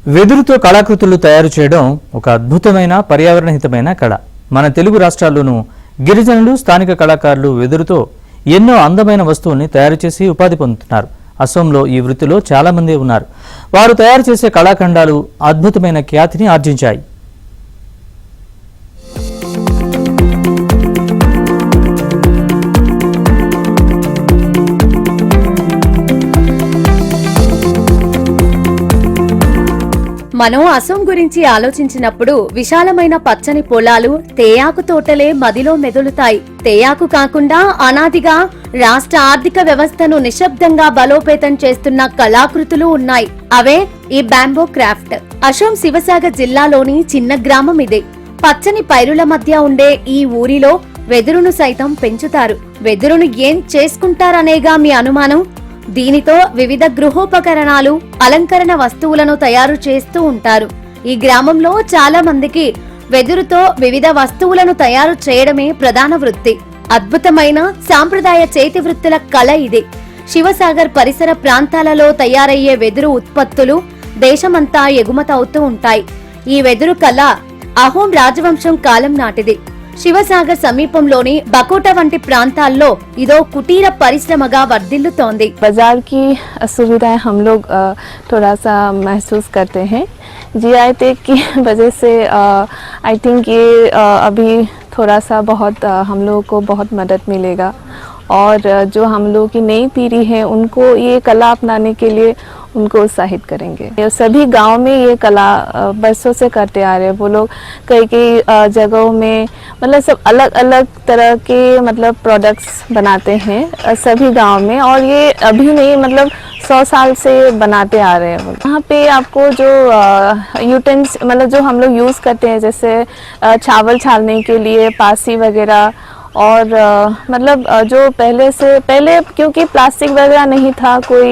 వెదురుతో కళాకృతులు తయారు చేయడం ఒక అద్భుతమైన పర్యావరణహితమైన కళ. మన తెలుగు రాష్ట్రాల్లోనూ గిరిజనులు, స్థానిక కళాకారులు వెదురుతో ఎన్నో అందమైన వస్తువుల్ని తయారు చేసి ఉపాధి పొందుతున్నారు. అసోంలో ఈ వృత్తిలో చాలా మంది ఉన్నారు. వారు తయారు చేసే కళాఖండాలు అద్భుతమైన ఖ్యాతిని ఆర్జించాయి. మనం అసోం గురించి ఆలోచించినప్పుడు విశాలమైన పచ్చని పొలాలు, తేయాకు తోటలే మదిలో మెదులుతాయి. తేయాకు కాకుండా అనాదిగా రాష్ట్ర ఆర్థిక వ్యవస్థను నిశ్శబ్దంగా బలోపేతం చేస్తున్న కళాకృతులు ఉన్నాయి. అవే ఈ బ్యాంబో క్రాఫ్ట్. అసోం శివసాగర్ జిల్లాలోని చిన్న గ్రామం ఇదే. పచ్చని పైరుల మధ్య ఉండే ఈ ఊరిలో వెదురును సైతం పెంచుతారు. వెదురును ఏం చేసుకుంటారనేగా మీ అనుమానం? దీనితో వివిధ గృహోపకరణాలు, అలంకరణ వస్తువులను తయారు చేస్తూ ఉంటారు. ఈ గ్రామంలో చాలా మందికి వెదురుతో వివిధ వస్తువులను తయారు చేయడమే ప్రధాన వృత్తి. అద్భుతమైన సాంప్రదాయ చేతి వృత్తుల కళ ఇది. శివసాగర్ పరిసర ప్రాంతాలలో తయారయ్యే వెదురు ఉత్పత్తులు దేశమంతా ఎగుమతవుతూ ఉంటాయి. ఈ వెదురు కళ అహోం రాజవంశం కాలం నాటిది. శివసాగర్ సమీపంలోని బకోటా వంటి ప్రాంతాల్లో ఇదో కుటీర పరిశ్రమగా వర్ధిల్లుతోంది. बाजार की सुविधाएं हम लोग थोड़ा सा महसूस करते हैं. जीआई टैग की वजह से आई थिंक ये अभी थोड़ा सा बहुत हम लोगों को बहुत मदद मिलेगा और जो हम लोगों की नई पीढ़ी है उनको ये कला अपनाने के लिए उनको उत्साहित करेंगे. सभी गांव में ये कला बरसों से करते आ रहे हैं. वो लोग कई कई जगहों में मतलब सब अलग अलग तरह के मतलब प्रोडक्ट्स बनाते हैं सभी गांव में, और ये अभी नहीं मतलब 100 साल से बनाते आ रहे हैं. यहाँ पे आपको जो यूटेंस मतलब जो हम लोग यूज़ करते हैं जैसे चावल छालने के लिए पासी वगैरह, और मतलब जो पहले क्योंकि प्लास्टिक वगैरह नहीं था कोई.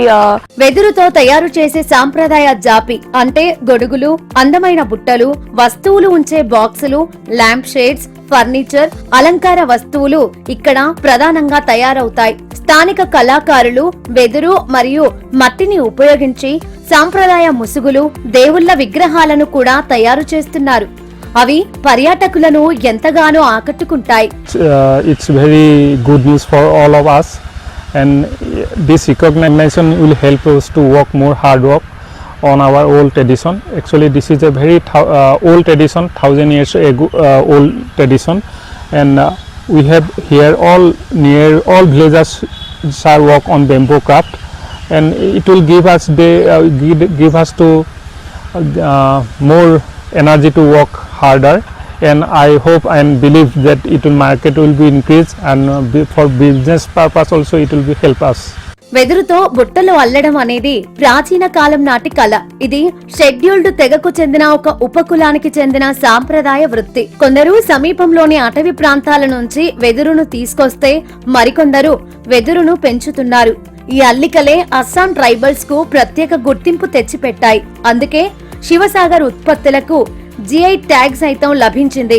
వెదురుతో తయారు చేసే సాంప్రదాయ జాపి అంటే గొడుగులు, అందమైన బుట్టలు, వస్తువులు ఉంచే బాక్సులు, ల్యాంప్ షేడ్స్, ఫర్నిచర్, అలంకార వస్తువులు ఇక్కడ ప్రధానంగా తయారవుతాయి. స్థానిక కళాకారులు వెదురు మరియు మట్టిని ఉపయోగించి సాంప్రదాయ ముసుగులు, దేవుళ్ల విగ్రహాలను కూడా తయారు చేస్తున్నారు. అవి పర్యాటకులను ఎంతగానో ఆకట్టుకుంటాయి. It's very good news for all of us, and this recognition will help us to work more hard work on our old tradition. Actually this is a very old tradition, 1000 years ago old tradition, and we have here near all villagers are work on bamboo craft, and it will give us to more energy to work harder, and I hope and believe that market will be increased, and for business purpose also it will be help us. వెదురుతో బుట్టలు అల్లడం అనేది ప్రాచీన కాలం నాటి కళ. ఇది scheduled తెగకు చెందిన ఒక ఉపకులానికి చెందిన సాంప్రదాయ వృత్తి. కొందరు సమీపంలోని అటవీ ప్రాంతాల నుంచి వెదురును తీసుకొస్తే మరికొందరు వెదురును పెంచుతున్నారు. ఈ అల్లికలే అస్సాం ట్రైబల్స్ కు ప్రత్యేక గుర్తింపు తెచ్చిపెట్టాయి. అందుకే శివసాగర్ ఉత్పత్తులకు జీఐ ట్యాగ్ సైతం లభించింది.